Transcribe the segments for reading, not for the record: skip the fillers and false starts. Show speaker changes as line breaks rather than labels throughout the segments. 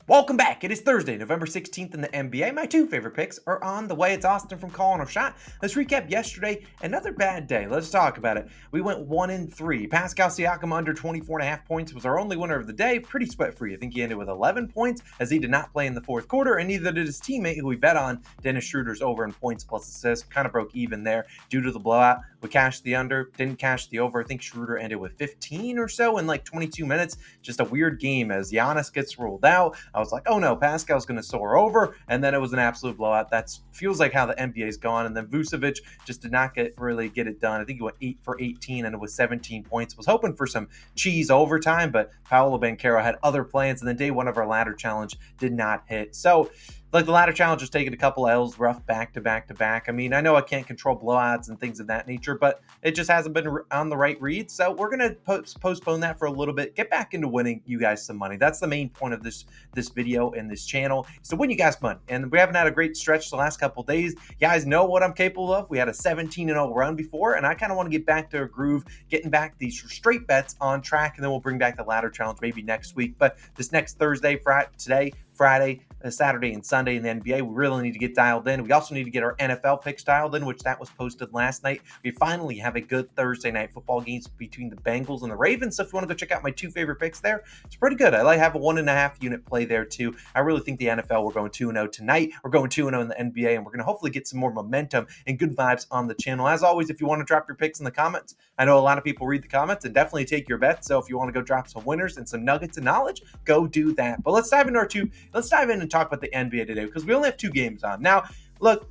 Welcome back. It is Thursday, November 16th in the NBA. My two favorite picks are on the way. It's Austin from Calling a Shot. Let's recap yesterday. Another bad day. Let's talk about it. We went 1-3. Pascal Siakam under 24.5 points was our only winner of the day. Pretty sweat-free. I think he ended with 11 points as he did not play in the fourth quarter, and neither did his teammate who we bet on, Dennis Schroeder's over in points plus assists. Kind of broke even there due to the blowout. We cashed the under, didn't cash the over. I think Schroeder ended with 15 or so in like 22 minutes. Just a weird game as Giannis gets ruled out. I was like, oh no, Pascal's going to soar over, and then it was an absolute blowout. That feels like how the NBA's gone. And then Vucevic just did not really get it done. I think he went 8 for 18, and it was 17 points. Was hoping for some cheese overtime, but Paolo Banchero had other plans, and then day one of our ladder challenge did not hit. So, like the ladder challenge has taken a couple L's, rough back to back. I mean, I know I can't control blowouts and things of that nature, but it just hasn't been on the right read. So we're going to postpone that for a little bit, get back into winning you guys some money. That's the main point of this video and this channel, is to win you guys money. And we haven't had a great stretch the last couple days. You guys know what I'm capable of. We had a 17-0 run before, and I kind of want to get back to a groove, getting back these straight bets on track, and then we'll bring back the ladder challenge maybe next week. But this next Thursday, Friday, Saturday, and Sunday in the NBA, we really need to get dialed in. We also need to get our NFL picks dialed in, which that was posted last night. We finally have a good Thursday night football games between the Bengals and the Ravens. So if you want to go check out my two favorite picks there, it's pretty good. I like have a 1.5 unit play there too. I really think the NFL, we're going 2-0 tonight. We're going 2-0 in the NBA, and we're going to hopefully get some more momentum and good vibes on the channel. As always, if you want to drop your picks in the comments, I know a lot of people read the comments and definitely take your bets. So if you want to go drop some winners and some nuggets of knowledge, go do that. But let's dive in and talk about the NBA today, because we only have two games on. Now, look,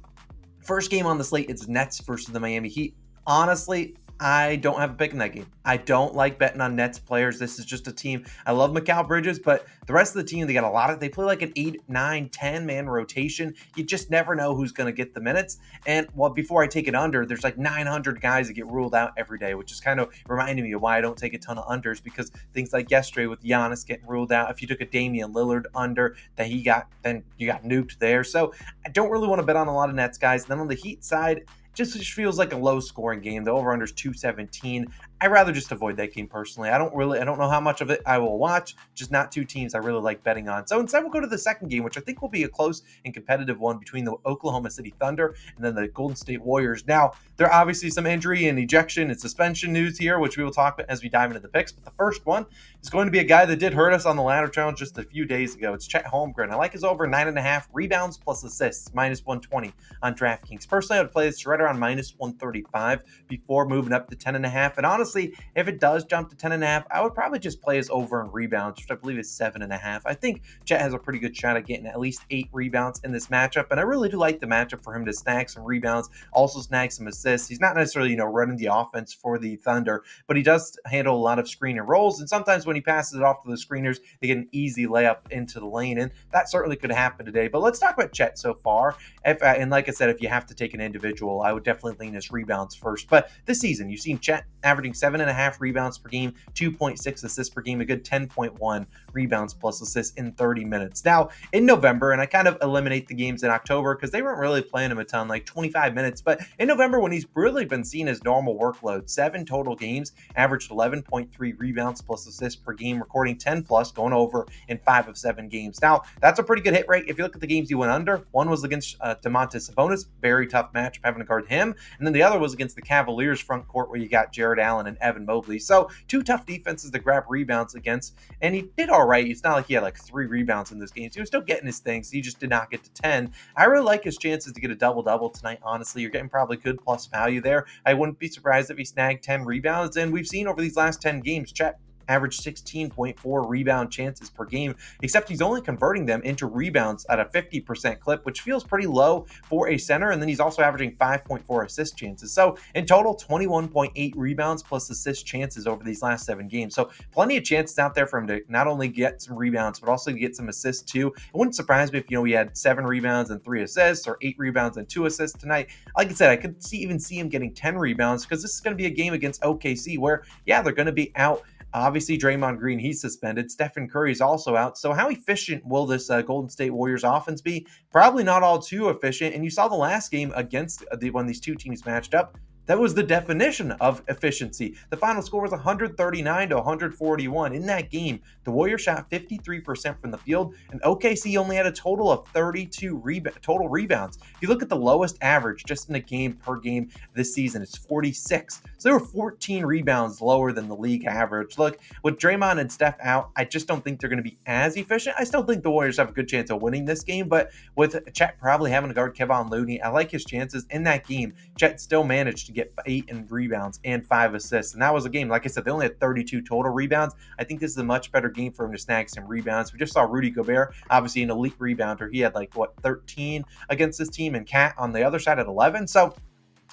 first game on the slate, it's Nets versus the Miami Heat. Honestly, I don't have a pick in that game. I don't like betting on Nets players. This is just a team. I love Mikal Bridges, but the rest of the team, they play like an 8, 9, 10-man rotation. You just never know who's going to get the minutes. And before I take it under, there's like 900 guys that get ruled out every day, which is kind of reminding me of why I don't take a ton of unders, because things like yesterday with Giannis getting ruled out, if you took a Damian Lillard under then you got nuked there. So I don't really want to bet on a lot of Nets guys. And then on the Heat side, just feels like a low scoring game. The over-under is 217. I'd rather just avoid that game personally. I don't know how much of it I will watch, just not two teams I really like betting on. So instead we'll go to the second game, which I think will be a close and competitive one between the Oklahoma City Thunder and then the Golden State Warriors. Now, there are obviously some injury and ejection and suspension news here, which we will talk about as we dive into the picks. But the first one is going to be a guy that did hurt us on the ladder challenge just a few days ago. It's Chet Holmgren. I like his over 9.5 rebounds plus assists, minus 120 on DraftKings. Personally, I would play this right around minus 135 before moving up to 10.5. And honestly, if it does jump to 10.5, I would probably just play his over in rebounds, which I believe is 7.5. I think Chet has a pretty good shot at getting at least 8 rebounds in this matchup, and I really do like the matchup for him to snag some rebounds, also snag some assists. He's not necessarily, running the offense for the Thunder, but he does handle a lot of screen and rolls, and sometimes when he passes it off to the screeners, they get an easy layup into the lane, and that certainly could happen today. But let's talk about Chet so far. And like I said, if you have to take an individual, I would definitely lean his rebounds first. But this season, you've seen Chet averaging 7.5 rebounds per game, 2.6 assists per game, a good 10.1 rebounds plus assists in 30 minutes. Now, in November, and I kind of eliminate the games in October because they weren't really playing him a ton, like 25 minutes. But in November, when he's really been seen as normal workload, 7 total games, averaged 11.3 rebounds plus assists per game, recording 10 plus, going over in 5 of 7 games. Now, that's a pretty good hit rate. If you look at the games he went under, one was against Domantas Sabonis, very tough match having to guard him. And then the other was against the Cavaliers front court where you got Jared Allen and Evan Mobley. So 2 tough defenses to grab rebounds against, and he did all right. It's not like he had like 3 rebounds in this game. So he was still getting his things. He just did not get to 10. I really like his chances to get a double-double tonight, honestly. You're getting probably good plus value there. I wouldn't be surprised if he snagged 10 rebounds, and we've seen over these last 10 games, Chet averaged 16.4 rebound chances per game, except he's only converting them into rebounds at a 50% clip, which feels pretty low for a center. And then he's also averaging 5.4 assist chances. So in total, 21.8 rebounds plus assist chances over these last 7 games. So plenty of chances out there for him to not only get some rebounds, but also get some assists too. It wouldn't surprise me if, he had 7 rebounds and 3 assists, or 8 rebounds and 2 assists tonight. Like I said, I could even see him getting 10 rebounds, because this is going to be a game against OKC where, they're going to be out. Obviously, Draymond Green, he's suspended. Stephen Curry's also out. So how efficient will this Golden State Warriors offense be? Probably not all too efficient. And you saw the last game against when these two teams matched up. That was the definition of efficiency. The final score was 139 to 141. In that game, the Warriors shot 53% from the field, and OKC only had a total of 32 total rebounds. If you look at the lowest average just in a game per game this season, it's 46. So there were 14 rebounds lower than the league average. Look, with Draymond and Steph out, I just don't think they're going to be as efficient. I still think the Warriors have a good chance of winning this game, but with Chet probably having to guard Kevon Looney, I like his chances in that game. Chet still managed to get 8 rebounds and 5 assists. And that was a game, like I said, they only had 32 total rebounds. I think this is a much better game for him to snag some rebounds. We just saw Rudy Gobert, obviously an elite rebounder. He had 13 against this team, and Cat on the other side at 11. So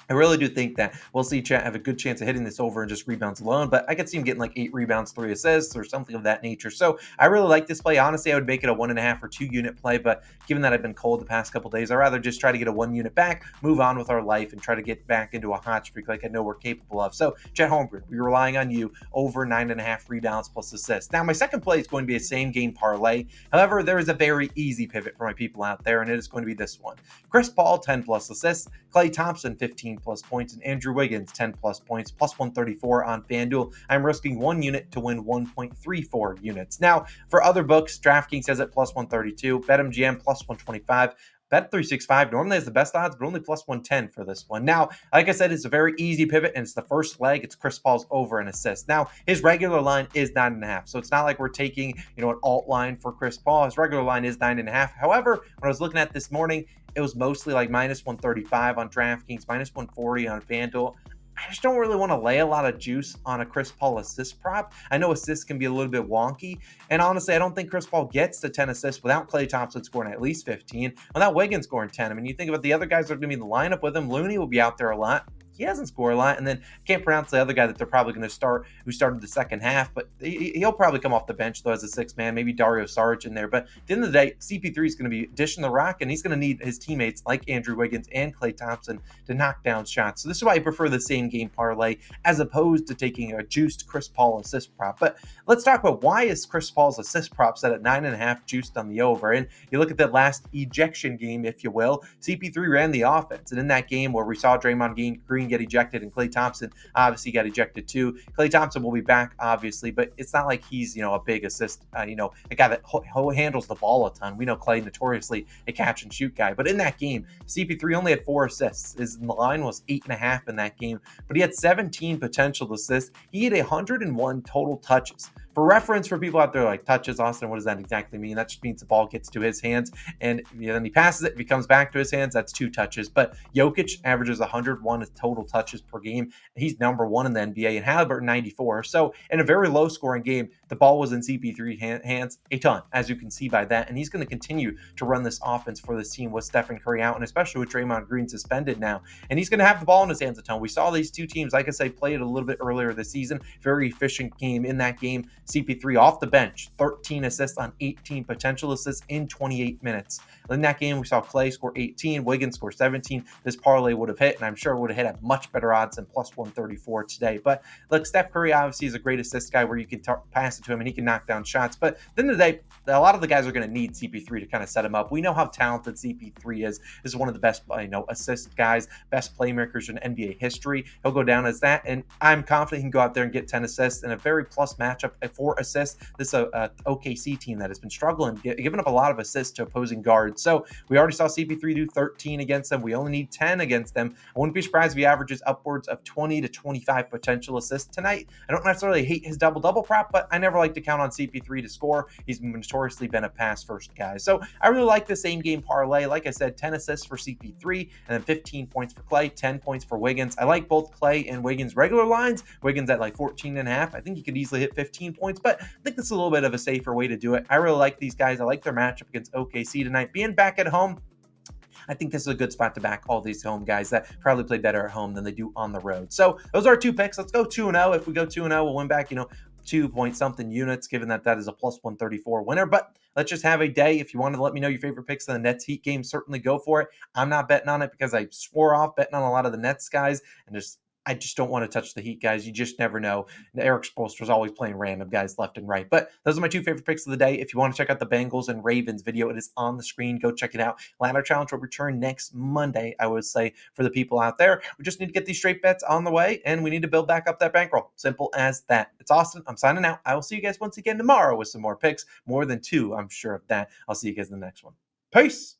I really do think that we'll see Chet have a good chance of hitting this over and just rebounds alone, but I could see him getting 8 rebounds, 3 assists, or something of that nature. So I really like this play. Honestly, I would make it a 1.5 or 2 unit play, but given that I've been cold the past couple days, I'd rather just try to get a 1 unit back, move on with our life, and try to get back into a hot streak like I know we're capable of. So Chet Holmgren, we're relying on you over 9.5 rebounds plus assists. Now, my second play is going to be a same game parlay. However, there is a very easy pivot for my people out there, and it is going to be this one. Chris Paul, 10 plus assists, Klay Thompson, 15 plus points, and Andrew Wiggins, 10 plus points, plus 134 on FanDuel. I'm risking 1 unit to win 1.34 units. Now, for other books, DraftKings has it plus 132, BetMGM plus 125. Bet365 normally has the best odds, but only plus 110 for this one. Now, like I said, it's a very easy pivot, and it's the first leg. It's Chris Paul's over an assist. Now, his regular line is 9.5, so it's not like we're taking an alt line for Chris Paul. His regular line is 9.5. However, when I was looking at this morning, it was mostly minus 135 on DraftKings, minus 140 on FanDuel. I just don't really want to lay a lot of juice on a Chris Paul assist prop. I know assists can be a little bit wonky. And honestly, I don't think Chris Paul gets to 10 assists without Klay Thompson scoring at least 15, without Wiggins scoring 10. I mean, you think about the other guys that are going to be in the lineup with him. Looney will be out there a lot. He hasn't scored a lot. And then I can't pronounce the other guy that they're probably going to start, who started the second half, but he'll probably come off the bench, though, as a sixth man, maybe Dario Saric in there. But at the end of the day, CP3 is going to be dishing the rock, and he's going to need his teammates like Andrew Wiggins and Klay Thompson to knock down shots. So this is why I prefer the same game parlay as opposed to taking a juiced Chris Paul assist prop. But let's talk about why is Chris Paul's assist prop set at 9.5 juiced on the over. And you look at that last ejection game, if you will, CP3 ran the offense. And in that game where we saw Draymond Green get ejected and Klay Thompson obviously got ejected too, Klay Thompson will be back, obviously, but it's not like he's, a big assist, a guy that handles the ball a ton. We know Klay notoriously a catch and shoot guy. But in that game, CP3 only had 4 assists. His line was 8.5 in that game, but he had 17 potential assists. He had 101 total touches. For reference, for people out there like touches, Austin, what does that exactly mean? That just means the ball gets to his hands and then he passes it. If it comes back to his hands, that's 2 touches. But Jokic averages 101 total touches per game. He's number 1 in the NBA, and Halliburton 94. So in a very low scoring game, the ball was in CP3 hands a ton, as you can see by that. And he's going to continue to run this offense for this team with Stephen Curry out, and especially with Draymond Green suspended now. And he's going to have the ball in his hands a ton. We saw these two teams, like I say, play it a little bit earlier this season. Very efficient game in that game. CP3 off the bench, 13 assists on 18 potential assists in 28 minutes. In that game, we saw Klay score 18, Wiggins score 17. This parlay would have hit, and I'm sure it would have hit at much better odds than plus 134 today. But look, Steph Curry obviously is a great assist guy where you can pass it to him and he can knock down shots. But at the end of the day, a lot of the guys are going to need CP3 to kind of set him up. We know how talented CP3 is. This is one of the best, assist guys, best playmakers in NBA history. He'll go down as that, and I'm confident he can go out there and get 10 assists in a very plus matchup at 4 assists. This is a OKC team that has been struggling, giving up a lot of assists to opposing guards. So we already saw CP3 do 13 against them. We only need 10 against them. I wouldn't be surprised if he averages upwards of 20 to 25 potential assists tonight. I don't necessarily hate his double-double prop, but I never like to count on CP3 to score. He's notoriously been a pass-first guy. So I really like the same game parlay. Like I said, 10 assists for CP3, and then 15 points for Klay, 10 points for Wiggins. I like both Klay and Wiggins' regular lines. Wiggins at 14.5. I think he could easily hit 15 points, but I think this is a little bit of a safer way to do it. I really like these guys. I like their matchup against OKC tonight. Being back at home, I think this is a good spot to back all these home guys that probably play better at home than they do on the road. So those are our 2 picks. Let's go 2-0. If we go 2-0, we'll win back, 2-point-something units, given that is a plus 134 winner. But let's just have a day. If you want to let me know your favorite picks in the Nets Heat game, certainly go for it. I'm not betting on it because I swore off betting on a lot of the Nets guys and just I just don't want to touch the Heat, guys. You just never know. Eric Spoelstra's always playing random guys left and right. But those are my two favorite picks of the day. If you want to check out the Bengals and Ravens video, it is on the screen. Go check it out. Ladder Challenge will return next Monday, I would say, for the people out there. We just need to get these straight bets on the way, and we need to build back up that bankroll. Simple as that. It's Austin. I'm signing out. I will see you guys once again tomorrow with some more picks. More than two, I'm sure of that. I'll see you guys in the next one. Peace.